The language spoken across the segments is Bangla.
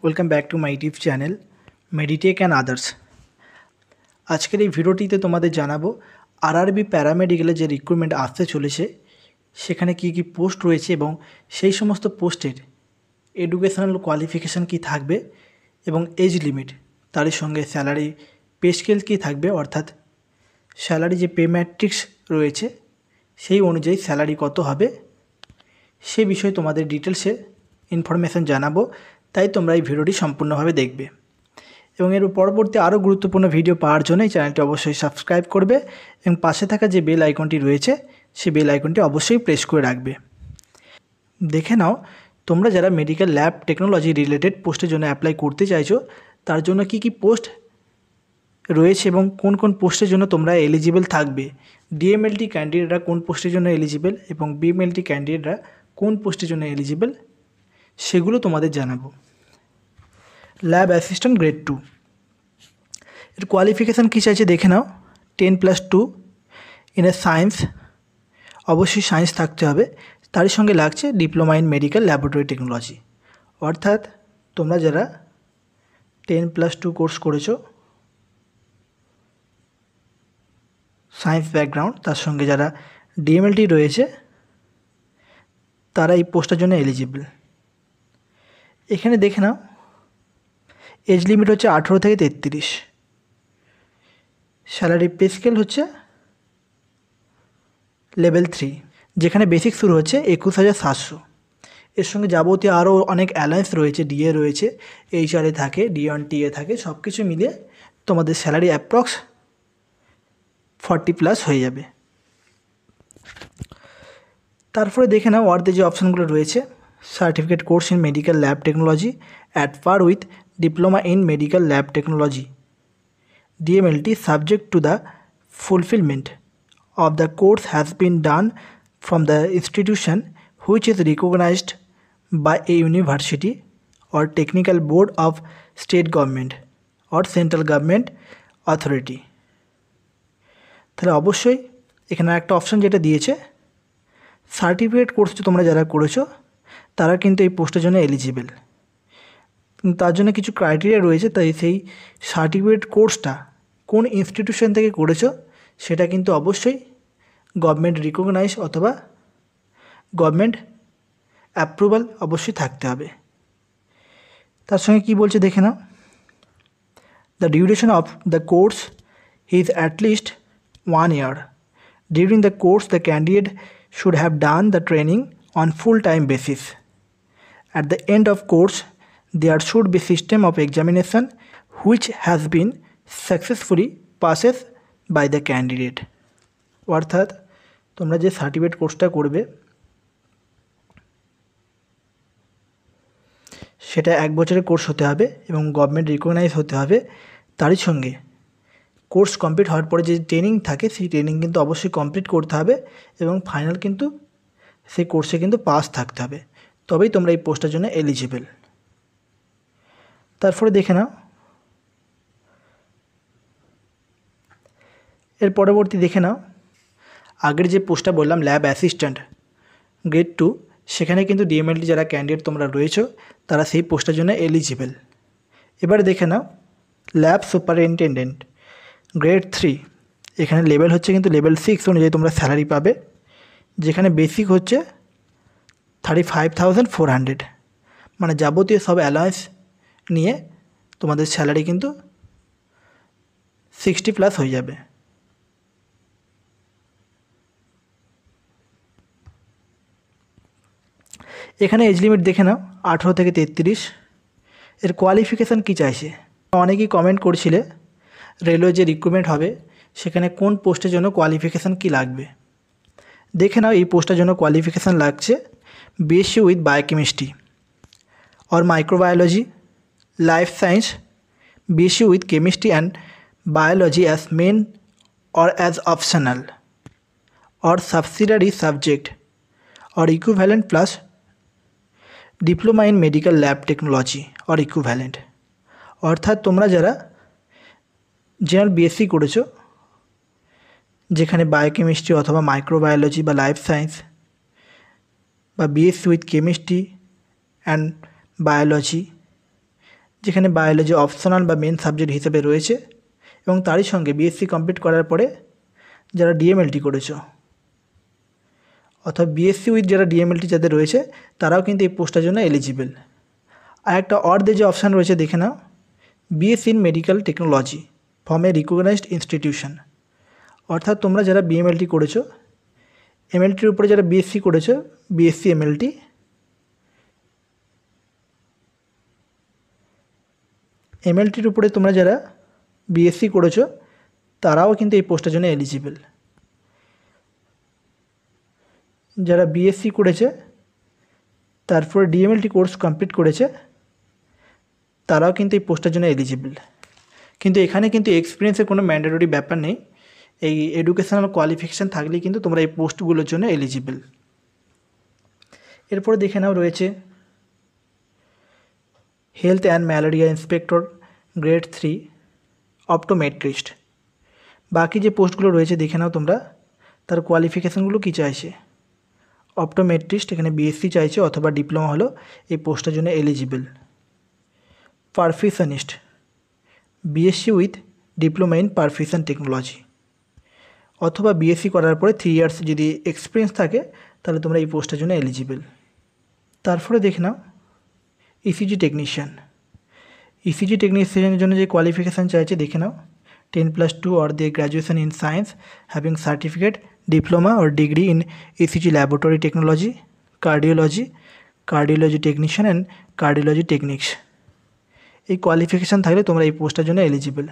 Welcome back to my YouTube channel Meditech and others. আজকের এই ভিডিওটিতে তোমাদের জানাবো আরআরবি প্যারামেডিক্যালে যে রিক্রুটমেন্ট আসতে চলেছে সেখানে কী কী পোস্ট রয়েছে এবং সেই সমস্ত পোস্টের এডুকেশনাল কোয়ালিফিকেশান কী থাকবে এবং এজ লিমিট, তারই সঙ্গে স্যালারি পে স্কেল কী থাকবে, অর্থাৎ স্যালারি যে পে ম্যাট্রিক্স রয়েছে সেই অনুযায়ী স্যালারি কত হবে সে বিষয়ে তোমাদের ডিটেলসে ইনফরমেশান জানাবো। তাই তোমরা এই ভিডিওটি সম্পূর্ণভাবে দেখবে এবং এর পরবর্তী আরও গুরুত্বপূর্ণ ভিডিও পাওয়ার জন্য এই চ্যানেলটি অবশ্যই সাবস্ক্রাইব করবে এবং পাশে থাকা যে বেল আইকনটি রয়েছে সেই বেল আইকনটি অবশ্যই প্রেস করে রাখবে। দেখে নাও তোমরা যারা মেডিকেল ল্যাব টেকনোলজি রিলেটেড পোস্টের জন্য অ্যাপ্লাই করতে চাইছো তার জন্য কি কি পোস্ট রয়েছে এবং কোন কোন পোস্টের জন্য তোমরা এলিজিবল থাকবে, ডিএমএলটি ক্যান্ডিডেটরা কোন পোস্টের জন্য এলিজিবল এবং বিএমএলটি ক্যান্ডিডেটরা কোন পোস্টের জন্য এলিজিবল সেগুলো তোমাদের জানাবো। ল্যাব অ্যাসিস্ট্যান্ট গ্রেড 2 এর কোয়ালিফিকেশান কী চাইছে দেখে নাও। 10+2 ইন এ সায়েন্স, অবশ্যই সায়েন্স থাকতে হবে, তারই সঙ্গে লাগছে diploma in medical laboratory technology. অর্থাৎ তোমরা যারা 10+2 কোর্স করেছো সায়েন্স ব্যাকগ্রাউন্ড, তার সঙ্গে যারা ডিএমএলটি রয়েছে তারা এই পোস্টের জন্য এলিজিবল। এখানে দেখে নাও এজ লিমিট হচ্ছে 18 থেকে 33, স্যালারি পে স্কেল হচ্ছে লেভেল 3, যেখানে বেসিক শুরু হচ্ছে 21,700। এর সঙ্গে যাবতীয় আরও অনেক অ্যালায়েন্স রয়েছে, ডিএ রয়েছে, এইচআরএ থাকে, ডিএনটিএ থাকে, সব কিছু মিলিয়ে তোমাদের স্যালারি অ্যাপ্রক্স 40+ হয়ে যাবে। তারপরে দেখে নাও ওয়ার্ডে যে অপশানগুলো রয়েছে, certificate course in medical lab technology at per with diploma in medical lab technology DMLT subject to the fulfillment of the course has been done from the institution which is recognized by a university or technical board of state government or central government authority। তাহলে অবশ্যই এখানে একটা অপশান যেটা দিয়েছে সার্টিফিকেট কোর্স তোমরা যারা করেছো তারা কিন্তু এই পোস্টের জন্য এলিজিবল। তার জন্য কিছু ক্রাইটেরিয়া রয়েছে, তাই সেই সার্টিফিকেট কোর্সটা কোন ইনস্টিটিউশন থেকে করেছো সেটা কিন্তু অবশ্যই গভর্নমেন্ট রিকগনাইজ অথবা গভর্নমেন্ট অ্যাপ্রুভাল অবশ্যই থাকতে হবে। তার সঙ্গে কি বলছে দেখে নাও, the duration of the course is at least 1 year. During the course the candidate should have done the training on full-time basis. At the end of course there should be system of examination which has been successfully passes by the candidate। অর্থাৎ তোমরা যে সার্টিফিকেট কোর্সটা করবে সেটা 1 বছরের কোর্স হতে হবে এবং গভর্নমেন্ট রিকগনাইজ হতে হবে। তারই সঙ্গে কোর্স কমপ্লিট হওয়ার পরে যে ট্রেনিং থাকে সেই ট্রেনিং কিন্তু অবশ্যই কমপ্লিট করতে হবে এবং ফাইনাল কিন্তু সেই কোর্সে কিন্তু পাস থাকতে হবে, তবেই তোমরা এই পোস্টের জন্য এলিজিবল। তারপরে দেখে নাও এর পরবর্তী দেখে নাও আগের যে পোস্টটা বললাম ল্যাব অ্যাসিস্ট্যান্ট গ্রেড 2, সেখানে কিন্তু ডিএমএলটি যারা ক্যান্ডিডেট তোমরা রয়েছো তারা সেই পোস্টের জন্য এলিজিবল। এবারে দেখে নাও ল্যাব সুপারিনটেনডেন্ট গ্রেড 3, এখানে লেভেল হচ্ছে কিন্তু লেভেল 6 অনুযায়ী তোমরা স্যালারি পাবে, যেখানে বেসিক হচ্ছে 35,400, মানে যাবতীয় সব অ্যালায়েন্স নিয়ে তোমাদের স্যালারি কিন্তু 60+ হয়ে যাবে। এখানে এজ লিমিট দেখে নাও 18 থেকে 33। এর কোয়ালিফিকেশান কী চাইছে, অনেকেই কমেন্ট করছিলে রেলওয়ে যে রিক্রুটমেন্ট হবে সেখানে কোন পোস্টের জন্য কোয়ালিফিকেশান কী লাগবে। দেখে নাও এই পোস্টের জন্য কোয়ালিফিকেশান লাগছে বিএসসি উইথ বায়োকেমিস্ট্রি और microbiology, life science, BSc with chemistry and biology as main or as optional or subsidiary subject or equivalent plus diploma in medical lab technology or equivalent। অর্থাৎ তোমরা যারা জেনারেল বিএসসি করেছো যেখানে বায়োকেমিস্ট্রি অথবা মাইক্রোবায়োলজি বা লাইফ সায়েন্স বা BSc with chemistry and biology যেখানে বায়োলজি অপশনাল বা মেন সাবজেক্ট হিসেবে রয়েছে, এবং তারই সঙ্গে বিএসসি কমপ্লিট করার পরে যারা ডিএমএলটি করেছো, অথবা বিএসসি উইথ যারা ডিএমএলটি যাদের রয়েছে তারাও কিন্তু এই পোস্টের জন্য এলিজিবল। আর একটা অর্ধে যে অপশান রয়েছে দেখে নাও, BSc in medical technology from a recognised institution. অর্থাৎ তোমরা যারা বিএমএলটি করেছো, এমএলটির উপরে যারা বিএসসি করেছো, বিএসসি এমএলটি, এমএলটির উপরে তোমরা যারা বিএসসি করেছো তারাও কিন্তু এই পোস্টের জন্য এলিজিবল। যারা বিএসসি করেছে তারপরে ডিএমএলটি কোর্স কমপ্লিট করেছে তারাও কিন্তু এই পোস্টের জন্য এলিজিবল। কিন্তু এখানে কিন্তু এক্সপিরিয়েন্সের কোনো ম্যান্ডেটরি ব্যাপার নেই, এই এডুকেশনাল কোয়ালিফিকেশান থাকলেই কিন্তু তোমরা এই পোস্টগুলোর জন্য এলিজিবল। এরপরে দেখে নাও রয়েছে health and malaria inspector grade 3 optometrist. বাকি যে পোস্টগুলো রয়েছে দেখে নাও তোমরা, তার কোয়ালিফিকেশানগুলো কী চাইছে। অপটোমেট্রিস্ট এখানে বিএসসি চাইছে অথবা ডিপ্লোমা হলো এই পোস্টের জন্য eligible. Perfusionist BSc with diploma in perfusion technology, অথবা বিএসসি করার পরে 3 ইয়ার্স যদি এক্সপিরিয়েন্স থাকে তাহলে তোমরা এই পোস্টের জন্য এলিজিবল। তারপরে দেখে নাও ইসিজি টেকনিশিয়ান। ইসিজি টেকনিশিয়ানের জন্য যে কোয়ালিফিকেশান চাইছে দেখে নাও, 10+2 or the graduation in science having certificate, diploma or degree in ECG laboratory technology, cardiology technician and cardiology techniques। এই কোয়ালিফিকেশান থাকলে তোমরা এই পোস্টের জন্য এলিজিবল।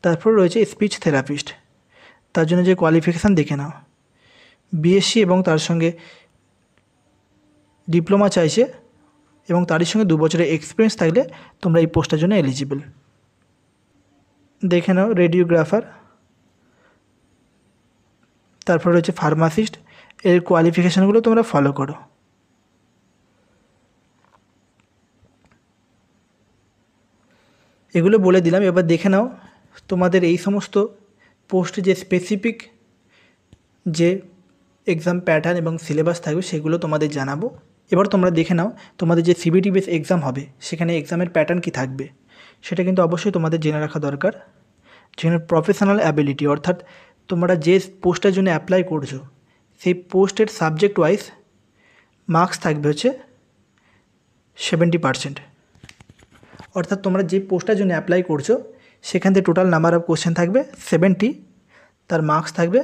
তারপর রয়েছে স্পিচ থেরাপিস্ট, তার জন্য যে কোয়ালিফিকেশান দেখে নাও, বিএসসি এবং তার সঙ্গে ডিপ্লোমা চাইছে এবং তারই সঙ্গে 2 বছরের এক্সপিরিয়েন্স থাকলে তোমরা এই পোস্টের জন্য এলিজিবল। দেখে নাও রেডিওগ্রাফার, তারপর রয়েছে ফার্মাসিস্ট, এর কোয়ালিফিকেশানগুলো তোমরা ফলো করো। এগুলো বলে দিলাম, এবার দেখে নাও তোমাদের এই সমস্ত পোস্টে যে স্পেসিফিক যে এক্সাম প্যাটার্ন এবং সিলেবাস থাকবে সেগুলো তোমাদের জানাবো। এবার তোমরা দেখে নাও তোমাদের যে সিবিটি বেস এক্সাম হবে সেখানে এক্সামের প্যাটার্ন কী থাকবে সেটা কিন্তু অবশ্যই তোমাদের জেনে রাখা দরকার। যেখানে প্রফেশনাল অ্যাবিলিটি, অর্থাৎ তোমরা যে পোস্টের জন্য অ্যাপ্লাই করছো সেই পোস্টের সাবজেক্ট ওয়াইজ মার্কস থাকবে হচ্ছে 70%। অর্থাৎ তোমরা যে পোস্টের জন্য অ্যাপ্লাই করছো সেখান থেকে টোটাল নাম্বার অফ কোশ্চেন থাকবে 70, তার মার্কস থাকবে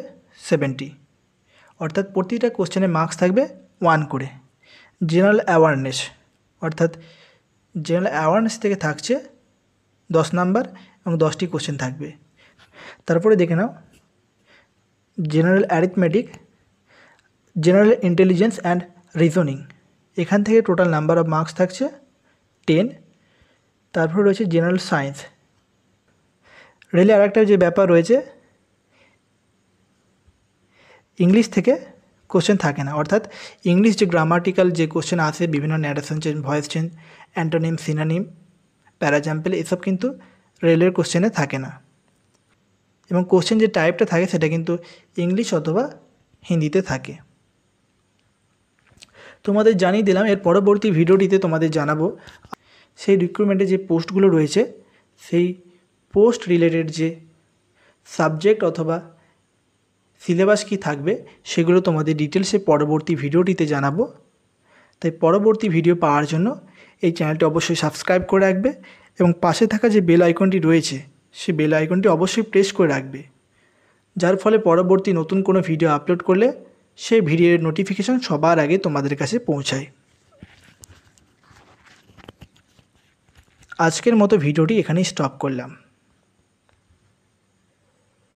70। অর্থাৎ প্রতিটা কোশ্চেনের মার্কস থাকবে 1 করে। জেনারেল অ্যাওয়ারনেস, অর্থাৎ জেনারেল অ্যাওয়ারনেস থেকে থাকছে 10 নাম্বার এবং 10টি কোশ্চেন থাকবে। তারপরে দেখে নাও general arithmetic, general intelligence and reasoning, এখান থেকে টোটাল নাম্বার অফ মার্কস থাকছে 10। তারপরে রয়েছে জেনারেল সায়েন্স। রেলে আরেকটা যে ব্যাপার রয়েছে, ইংলিশ থেকে কোশ্চেন থাকে না, অর্থাৎ ইংলিশ যে গ্রামাটিক্যাল যে কোশ্চেন আসে, বিভিন্ন narration change, voice change, antonym, synonym, parajumble, এসব কিন্তু রেলের কোশ্চেনে থাকে না। এবং কোশ্চেন যে টাইপটা থাকে সেটা কিন্তু ইংলিশ অথবা হিন্দিতে থাকে। তোমাদের জানিয়ে দিলাম, এর পরবর্তী ভিডিওটিতে তোমাদের জানাবো সেই রিক্রুটমেন্টে যে পোস্টগুলো রয়েছে সেই পোস্ট রিলেটেড যে সাবজেক্ট অথবা সিলেবাস কী থাকবে সেগুলো তোমাদের ডিটেলসে পরবর্তী ভিডিওটিতে জানাবো। তাই পরবর্তী ভিডিও পাওয়ার জন্য এই চ্যানেলটি অবশ্যই সাবস্ক্রাইব করে রাখবে এবং পাশে থাকা যে বেল আইকনটি রয়েছে সেই বেল আইকনটি অবশ্যই প্রেস করে রাখবে, যার ফলে পরবর্তী নতুন কোনো ভিডিও আপলোড করলে সেই ভিডিওর নোটিফিকেশন সবার আগে তোমাদের কাছে পৌঁছায়। আজকের মতো ভিডিওটি এখানেই স্টপ করলাম।